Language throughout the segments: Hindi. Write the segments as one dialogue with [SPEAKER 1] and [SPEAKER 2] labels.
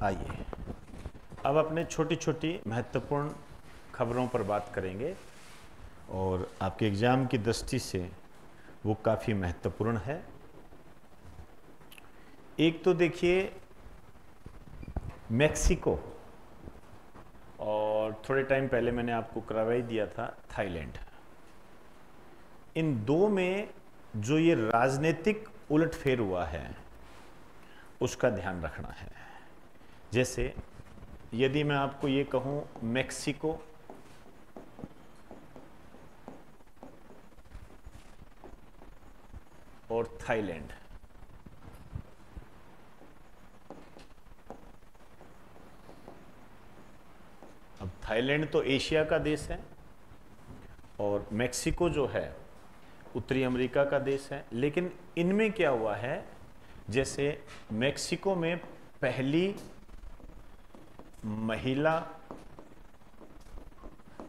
[SPEAKER 1] आइए अब अपने छोटी छोटी महत्वपूर्ण खबरों पर बात करेंगे और आपके एग्ज़ाम की दृष्टि से वो काफ़ी महत्वपूर्ण है। एक तो देखिए मैक्सिको, और थोड़े टाइम पहले मैंने आपको करवा ही दिया था थाईलैंड। इन दो में जो ये राजनीतिक उलटफेर हुआ है उसका ध्यान रखना है। जैसे यदि मैं आपको ये कहूं मैक्सिको और थाईलैंड, अब थाईलैंड तो एशिया का देश है और मैक्सिको जो है उत्तरी अमेरिका का देश है। लेकिन इनमें क्या हुआ है, जैसे मैक्सिको में पहली महिला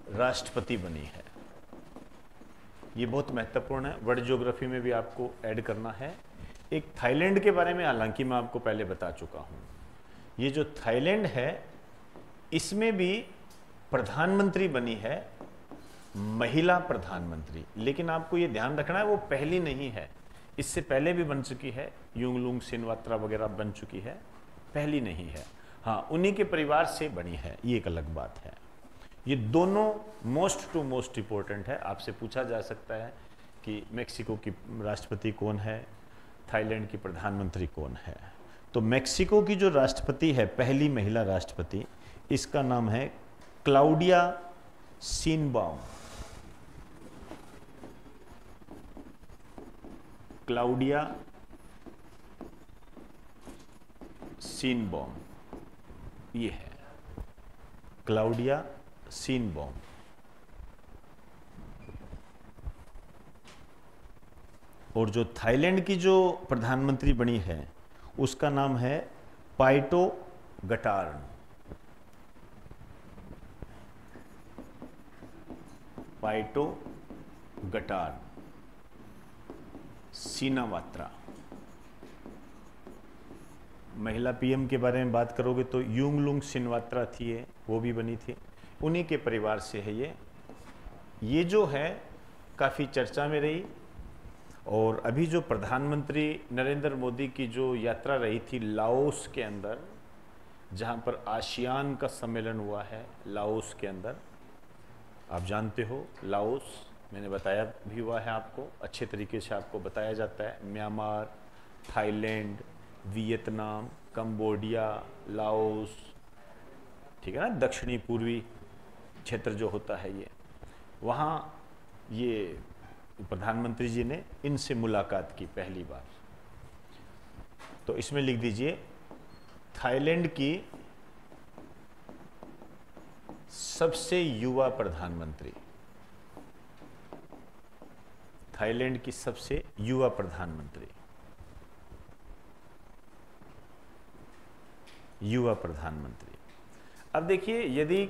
[SPEAKER 1] राष्ट्रपति बनी है, ये बहुत महत्वपूर्ण है। वर्ल्ड ज्योग्राफी में भी आपको ऐड करना है। एक थाईलैंड के बारे में हालांकि मैं आपको पहले बता चुका हूं। ये जो थाईलैंड है इसमें भी प्रधानमंत्री बनी है महिला प्रधानमंत्री, लेकिन आपको ये ध्यान रखना है वो पहली नहीं है, इससे पहले भी बन चुकी है, युंगलुंग सिनवात्रा वगैरह बन चुकी है, पहली नहीं है। हाँ, उन्हीं के परिवार से बनी है, ये एक अलग बात है। ये दोनों मोस्ट टू मोस्ट इंपॉर्टेंट है। आपसे पूछा जा सकता है कि मैक्सिको की राष्ट्रपति कौन है, थाईलैंड की प्रधानमंत्री कौन है। तो मैक्सिको की जो राष्ट्रपति है, पहली महिला राष्ट्रपति, इसका नाम है क्लाउडिया शीनबाउम। क्लाउडिया शीनबाउम, ये है क्लाउडिया शीनबाउम। और जो थाईलैंड की जो प्रधानमंत्री बनी है उसका नाम है पाइटो गटार्न। पाइटो गटार्न सिनावात्रा। महिला पीएम के बारे में बात करोगे तो युंगलुंग सिनवात्रा थी, ये वो भी बनी थी, उन्हीं के परिवार से है ये जो है काफ़ी चर्चा में रही। और अभी जो प्रधानमंत्री नरेंद्र मोदी की जो यात्रा रही थी लाओस के अंदर, जहां पर आसियान का सम्मेलन हुआ है लाओस के अंदर, आप जानते हो लाओस, मैंने बताया भी हुआ है आपको, अच्छे तरीके से आपको बताया जाता है। Myanmar, Thailand, Vietnam, Cambodia, Laos, ठीक है ना, दक्षिणी पूर्वी क्षेत्र जो होता है ये, वहाँ ये प्रधानमंत्री जी ने इनसे मुलाकात की पहली बार। तो इसमें लिख दीजिए थाईलैंड की सबसे युवा प्रधानमंत्री, थाईलैंड की सबसे युवा प्रधानमंत्री, युवा प्रधानमंत्री। अब देखिए यदि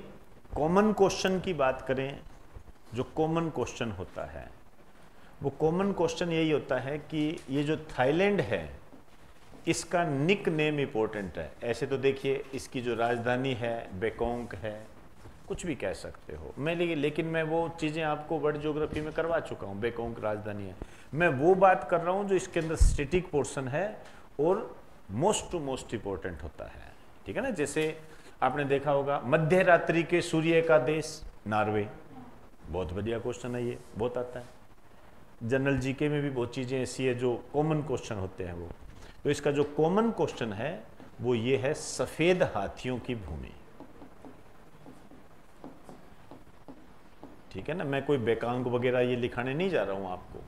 [SPEAKER 1] कॉमन क्वेश्चन की बात करें, जो कॉमन क्वेश्चन होता है वो कॉमन क्वेश्चन यही होता है कि ये जो थाईलैंड है इसका निक नेम इंपॉर्टेंट है। ऐसे तो देखिए इसकी जो राजधानी है बेकोंग है, कुछ भी कह सकते हो, लेकिन मैं वो चीज़ें आपको वर्ल्ड ज्योग्राफी में करवा चुका हूँ। बेकोंग राजधानी है, मैं वो बात कर रहा हूँ जो इसके अंदर स्टैटिक पोर्शन है और मोस्ट टू मोस्ट इंपॉर्टेंट होता है, ठीक है ना। जैसे आपने देखा होगा मध्य रात्रि के सूर्य का देश नॉर्वे, बहुत बढ़िया क्वेश्चन है ये, बहुत आता है। जनरल जीके में भी बहुत चीज़ें ऐसी है जो कॉमन क्वेश्चन होते हैं वो। तो इसका जो कॉमन क्वेश्चन है वो ये है सफेद हाथियों की भूमि, ठीक है ना। मैं कोई बेकांग वगैरह ये लिखाने नहीं जा रहा हूं आपको,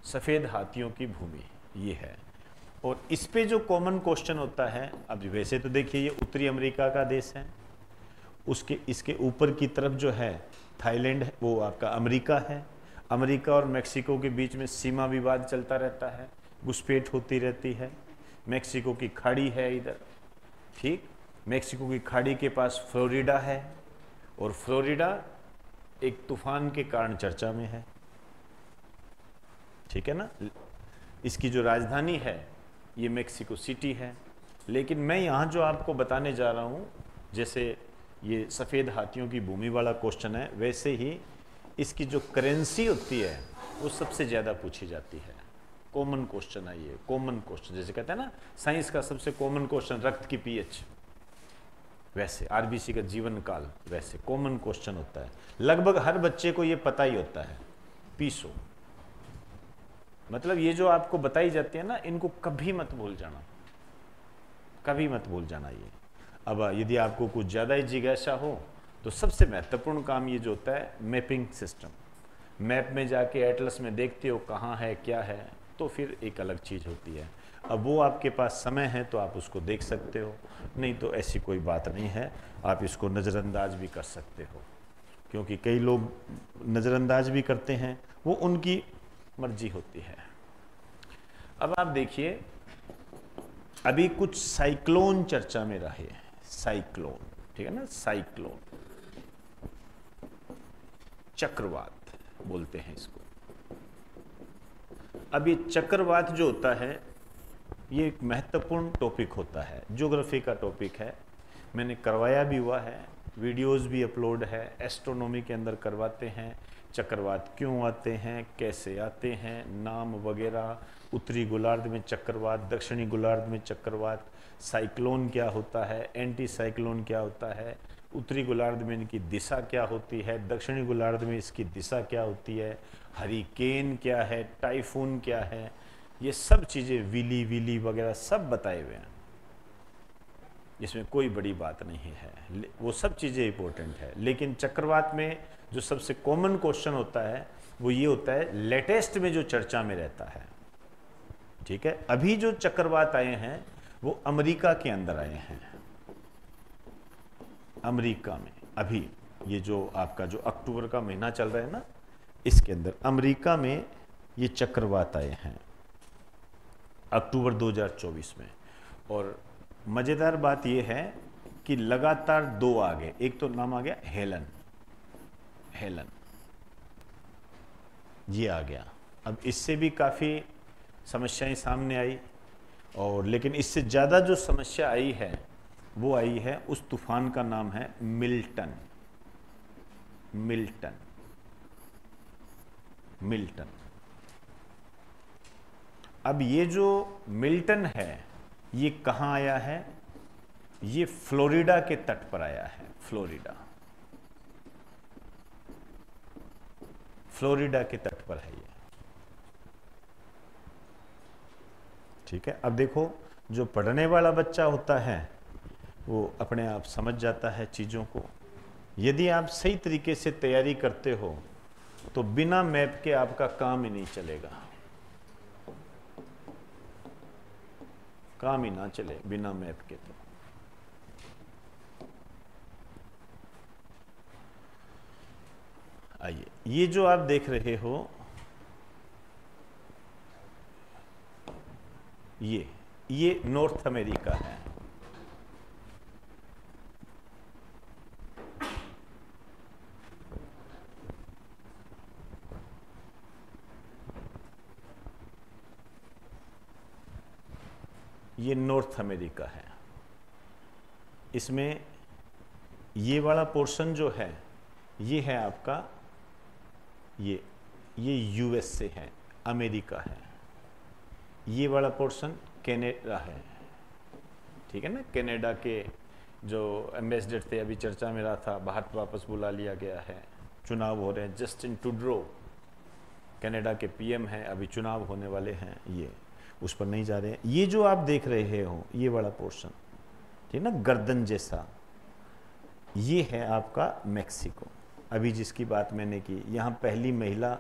[SPEAKER 1] सफेद हाथियों की भूमि ये है। और इस पे जो कॉमन क्वेश्चन होता है, अब वैसे तो देखिए ये उत्तरी अमेरिका का देश है, उसके इसके ऊपर की तरफ जो है थाईलैंड है, वो आपका अमेरिका है। अमेरिका और मैक्सिको के बीच में सीमा विवाद चलता रहता है, घुसपैठ होती रहती है। मैक्सिको की खाड़ी है इधर, ठीक, मैक्सिको की खाड़ी के पास फ्लोरिडा है और फ्लोरिडा एक तूफान के कारण चर्चा में है, ठीक है ना। इसकी जो राजधानी है ये मेक्सिको सिटी है लेकिन मैं यहाँ जो आपको बताने जा रहा हूँ, जैसे ये सफ़ेद हाथियों की भूमि वाला क्वेश्चन है, वैसे ही इसकी जो करेंसी होती है वो सबसे ज़्यादा पूछी जाती है। कॉमन क्वेश्चन है ये, कॉमन क्वेश्चन, जैसे कहते हैं ना साइंस का सबसे कॉमन क्वेश्चन रक्त की पीएच, वैसे आरबीसी का जीवन काल, वैसे कॉमन क्वेश्चन होता है। लगभग हर बच्चे को ये पता ही होता है। पीसो मतलब ये जो आपको बताई जाती है ना, इनको कभी मत भूल जाना, कभी मत भूल जाना ये। अब यदि आपको कुछ ज़्यादा ही जिज्ञासा हो तो सबसे महत्वपूर्ण काम ये जो होता है मैपिंग सिस्टम। मैप में जाके एटलस में देखते हो कहाँ है क्या है, तो फिर एक अलग चीज़ होती है। अब वो आपके पास समय है तो आप उसको देख सकते हो, नहीं तो ऐसी कोई बात नहीं है, आप इसको नज़रअंदाज भी कर सकते हो। क्योंकि कई लोग नज़रअंदाज भी करते हैं, वो उनकी मर्जी होती है। अब आप देखिए, अभी कुछ साइक्लोन चर्चा में रहे, साइक्लोन, ठीक है ना, साइक्लोन, चक्रवात बोलते हैं इसको। अब ये चक्रवात जो होता है ये एक महत्वपूर्ण टॉपिक होता है, ज्योग्राफी का टॉपिक है, मैंने करवाया भी हुआ है, वीडियोस भी अपलोड है, एस्ट्रोनॉमी के अंदर करवाते हैं। चक्रवात क्यों आते हैं, कैसे आते हैं, नाम वगैरह, उत्तरी गोलार्ध में चक्रवात, दक्षिणी गोलार्ध में चक्रवात, साइक्लोन क्या होता है, एंटी साइक्लोन क्या होता है, उत्तरी गोलार्ध में इनकी दिशा क्या होती है, दक्षिणी गोलार्ध में इसकी दिशा क्या होती है, हरिकेन क्या है, टाइफून क्या है, ये सब चीज़ें, विली वगैरह सब बताए हुए हैं। इसमें कोई बड़ी बात नहीं है, वो सब चीज़ें इंपॉर्टेंट है। लेकिन चक्रवात में जो सबसे कॉमन क्वेश्चन होता है वो ये होता है, लेटेस्ट में जो चर्चा में रहता है, ठीक है। अभी जो चक्रवात आए हैं वो अमेरिका के अंदर आए हैं, अमेरिका में। अभी ये जो आपका जो अक्टूबर का महीना चल रहा है ना, इसके अंदर अमेरिका में ये चक्रवात आए हैं अक्टूबर 2024 में। और मज़ेदार बात यह है कि लगातार दो आ गए, एक तो नाम आ गया हेलन, हेलन ये आ गया। अब इससे भी काफ़ी समस्याएं सामने आई, और लेकिन इससे ज़्यादा जो समस्या आई है वो आई है, उस तूफान का नाम है मिल्टन, मिल्टन, मिल्टन। अब ये जो मिल्टन है ये कहाँ आया है, ये फ्लोरिडा के तट पर आया है, फ्लोरिडा, फ्लोरिडा के तट पर है ये, ठीक है। अब देखो, जो पढ़ने वाला बच्चा होता है वो अपने आप समझ जाता है चीज़ों को। यदि आप सही तरीके से तैयारी करते हो तो बिना मैप के आपका काम ही नहीं चलेगा, काम ही ना चले बिना मैप के। तो आइए, ये जो आप देख रहे हो ये नॉर्थ अमेरिका है, ये नॉर्थ अमेरिका है। इसमें ये वाला पोर्शन जो है ये है आपका, ये यूएसए है, अमेरिका है। ये वाला पोर्शन कनाडा है, ठीक है ना। कनाडा के जो एम्बेसडर थे, अभी चर्चा में रहा था, भारत वापस बुला लिया गया है, चुनाव हो रहे हैं। जस्टिन ट्रूडो कनाडा के पीएम हैं, अभी चुनाव होने वाले हैं, ये उस पर नहीं जा रहे हैं। ये जो आप देख रहे हो ये वाला पोर्शन, ठीक है ना, गर्दन जैसा, ये है आपका मैक्सिको। अभी जिसकी बात मैंने की, यहाँ पहली महिला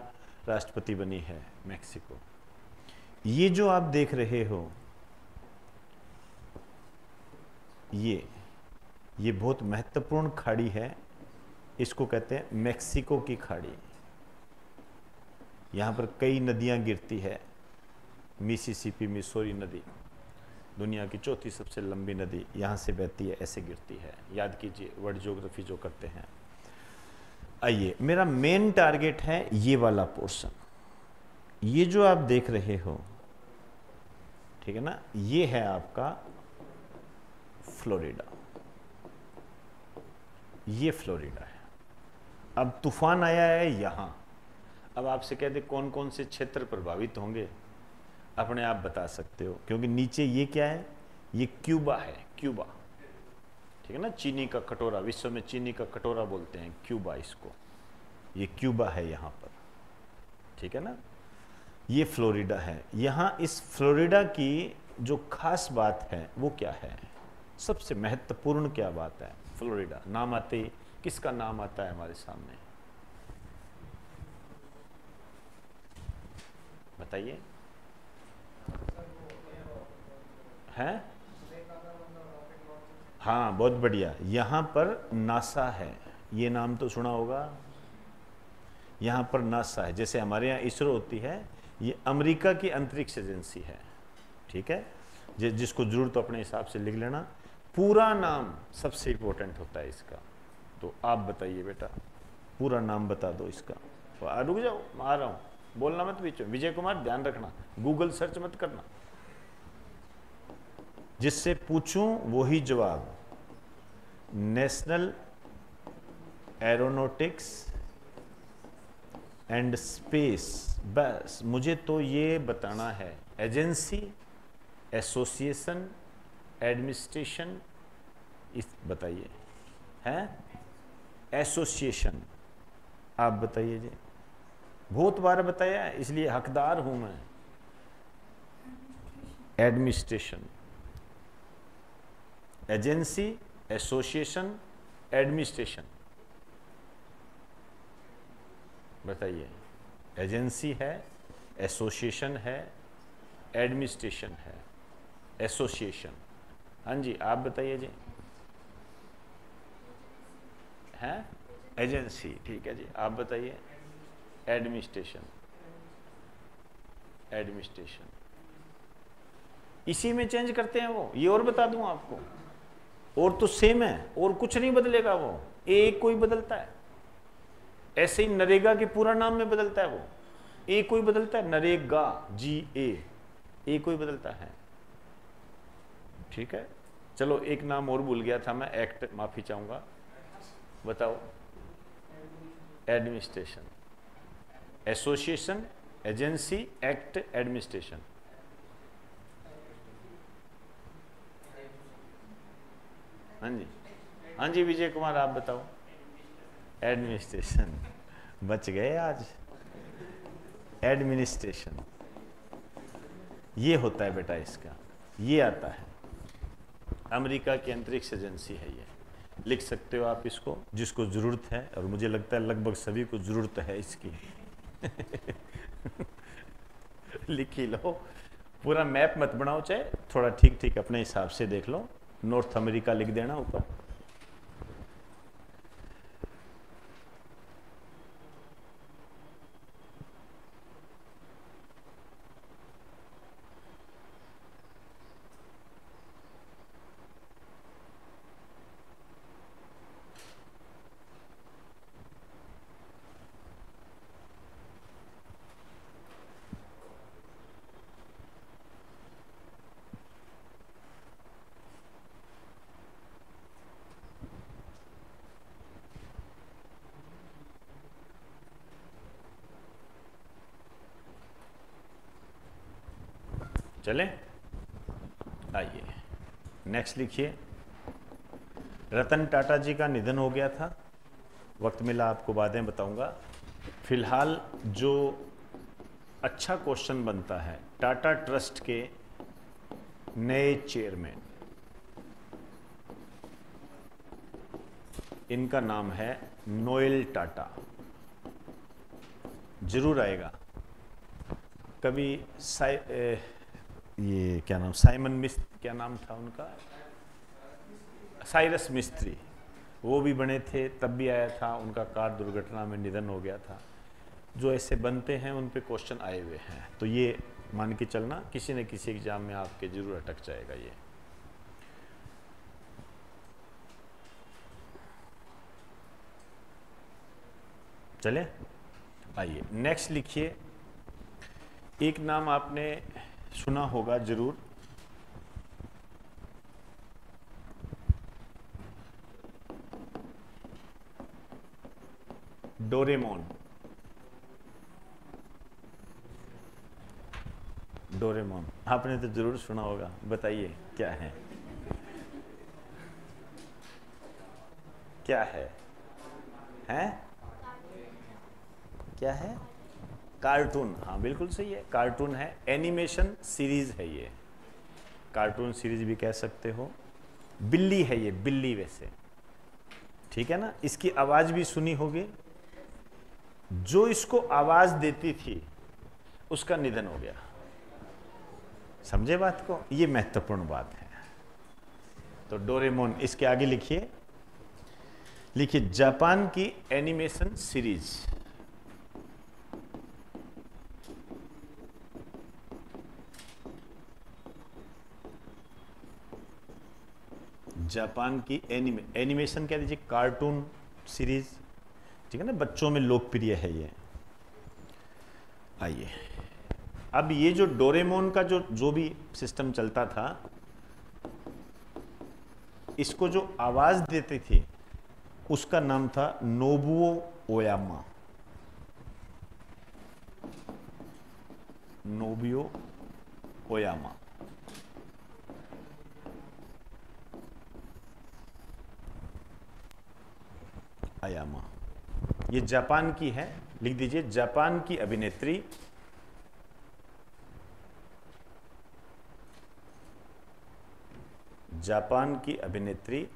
[SPEAKER 1] राष्ट्रपति बनी है मैक्सिको। ये जो आप देख रहे हो ये बहुत महत्वपूर्ण खाड़ी है, इसको कहते हैं मैक्सिको की खाड़ी। यहाँ पर कई नदियाँ गिरती है, मिसिसिपी, मिसौरी नदी दुनिया की चौथी सबसे लंबी नदी यहाँ से बहती है, ऐसे गिरती है। याद कीजिए वर्ल्ड ज्योग्राफी जो करते हैं। आइए, मेरा मेन टारगेट है ये वाला पोर्शन, ये जो आप देख रहे हो, ठीक है ना, ये है आपका फ्लोरिडा, ये फ्लोरिडा है। अब तूफान आया है यहां, अब आपसे कहते कौन कौन से क्षेत्र प्रभावित होंगे, अपने आप बता सकते हो, क्योंकि नीचे ये क्या है, ये क्यूबा है, क्यूबा, ठीक है ना, चीनी का कटोरा, विश्व में चीनी का कटोरा बोलते हैं क्यूबा इसको, ये क्यूबा है यहाँ पर, ठीक है ना। ये फ्लोरिडा है। यहाँ इस फ्लोरिडा की जो खास बात है वो क्या है, सबसे महत्वपूर्ण क्या बात है, फ्लोरिडा नाम आते ही किसका नाम आता है हमारे सामने, बताइए। हैं? हाँ, बहुत बढ़िया। यहाँ पर नासा है, ये नाम तो सुना होगा। यहाँ पर नासा है, जैसे हमारे यहाँ इसरो होती है, ये अमेरिका की अंतरिक्ष एजेंसी है, ठीक है। जिसको जरूरत तो अपने हिसाब से लिख लेना, पूरा नाम सबसे इंपॉर्टेंट होता है इसका। तो आप बताइए बेटा, पूरा नाम बता दो इसका। तो रुक जाओ, आ रहा हूँ, बोलना मत बीच में। विजय कुमार, ध्यान रखना, गूगल सर्च मत करना, जिससे पूछूं वही जवाब। नेशनल एरोनॉटिक्स एंड स्पेस, बस मुझे तो ये बताना है। एजेंसी, एसोसिएशन, एडमिनिस्ट्रेशन, इस बताइए, हैं? एसोसिएशन, आप बताइए जी। बहुत बार बताया है, इसलिए हकदार हूं मैं। एडमिनिस्ट्रेशन, एजेंसी, एसोसिएशन, एडमिनिस्ट्रेशन, बताइए। एजेंसी है, एसोसिएशन है, एडमिनिस्ट्रेशन है, एसोसिएशन। हाँ जी, आप बताइए जी। हैं? एजेंसी, ठीक है जी, आप बताइए। एडमिनिस्ट्रेशन, एडमिनिस्ट्रेशन, इसी में चेंज करते हैं वो, ये और बता दूं आपको, और तो सेम है, और कुछ नहीं बदलेगा, वो एक कोई बदलता है। ऐसे ही नरेगा के पूरा नाम में बदलता है वो, ए कोई बदलता है, नरेगा, GA, कोई बदलता है, ठीक है। चलो एक नाम और भूल गया था मैं, एक्ट, माफी चाहूंगा, बताओ। Administration, association, agency, act, administration. हाँ जी, हाँ जी विजय कुमार, आप बताओ। एडमिनिस्ट्रेशन, बच गए आज। एडमिनिस्ट्रेशन ये होता है बेटा इसका, ये आता है, अमेरिका की अंतरिक्ष एजेंसी है ये। लिख सकते हो आप इसको, जिसको ज़रूरत है, और मुझे लगता है लगभग सभी को ज़रूरत है इसकी। लिख ही लो, पूरा मैप मत बनाओ, चाहे थोड़ा ठीक ठीक अपने हिसाब से देख लो। नॉर्थ अमेरिका लिख देना ऊपर। चले, आइए नेक्स्ट लिखिए। रतन टाटा जी का निधन हो गया था, वक्त मिला आपको बातें बताऊंगा। फिलहाल जो अच्छा क्वेश्चन बनता है, टाटा ट्रस्ट के नए चेयरमैन, इनका नाम है नोएल टाटा, जरूर आएगा कभी। ये क्या नाम, साइमन मिस्त्री, क्या नाम था उनका, साइरस मिस्त्री, वो भी बने थे, तब भी आया था, उनका कार दुर्घटना में निधन हो गया था। जो ऐसे बनते हैं उन पे क्वेश्चन आए हुए हैं, तो ये मान के चलना किसी न किसी एग्जाम में आपके जरूर अटक जाएगा ये। चले, आइए नेक्स्ट लिखिए। एक नाम आपने सुना होगा जरूर, डोरेमोन। डोरेमोन आपने तो जरूर सुना होगा, बताइए क्या है? क्या है? हैं? क्या है? कार्टून। हाँ बिल्कुल सही है, कार्टून है, एनिमेशन सीरीज है ये, कार्टून सीरीज भी कह सकते हो। बिल्ली है ये, बिल्ली वैसे, ठीक है ना। इसकी आवाज भी सुनी होगी। जो इसको आवाज देती थी उसका निधन हो गया। समझे बात को? ये महत्वपूर्ण बात है। तो डोरेमोन, इसके आगे लिखिए, लिखिए जापान की एनिमेशन सीरीज। जापान की एनिमेशन कह दीजिए, कार्टून सीरीज, ठीक है ना, बच्चों में लोकप्रिय है ये। आइए, अब ये जो डोरेमोन का जो भी सिस्टम चलता था, इसको जो आवाज देती थी उसका नाम था नोबुओ ओयामा। Nobuo Oyama. आयामा, ये जापान की है, लिख दीजिए जापान की अभिनेत्री, जापान की अभिनेत्री,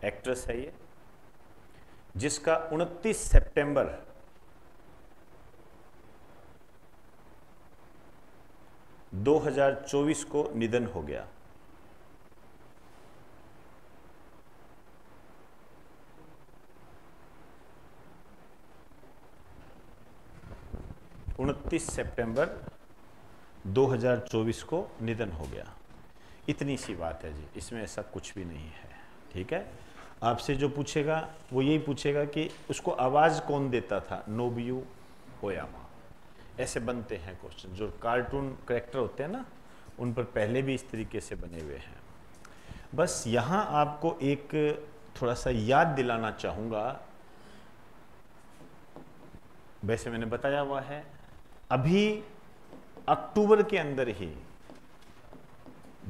[SPEAKER 1] एक्ट्रेस है ये, जिसका 29 सितंबर 2024 को निधन हो गया। सितंबर 2024 को निधन हो गया। इतनी सी बात है जी, इसमें ऐसा कुछ भी नहीं है, ठीक है। आपसे जो पूछेगा वो यही पूछेगा कि उसको आवाज कौन देता था, नोबुओ ओयामा। ऐसे बनते हैं क्वेश्चन, जो कार्टून कैरेक्टर होते हैं ना, उन पर पहले भी इस तरीके से बने हुए हैं। बस यहाँ आपको एक थोड़ा सा याद दिलाना चाहूँगा, वैसे मैंने बताया हुआ है, अभी अक्टूबर के अंदर ही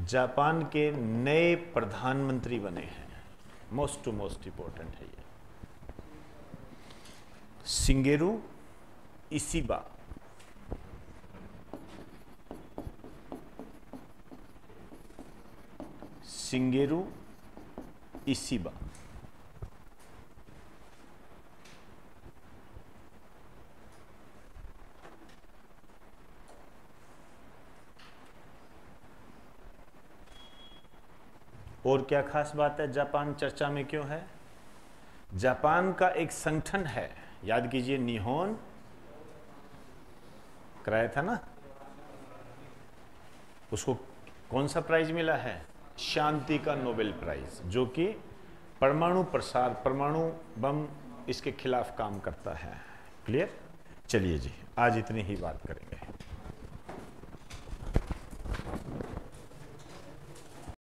[SPEAKER 1] जापान के नए प्रधानमंत्री बने हैं। मोस्ट इंपॉर्टेंट है ये, शिंगेरू इशिबा। शिंगेरू इशिबा। और क्या खास बात है, जापान चर्चा में क्यों है? जापान का एक संगठन है, याद कीजिए, निहोन, कराया था ना, उसको कौन सा प्राइज मिला है? शांति का नोबेल प्राइज, जो कि परमाणु प्रसार, परमाणु बम, इसके खिलाफ काम करता है। क्लियर? चलिए जी, आज इतनी ही बात करेंगे।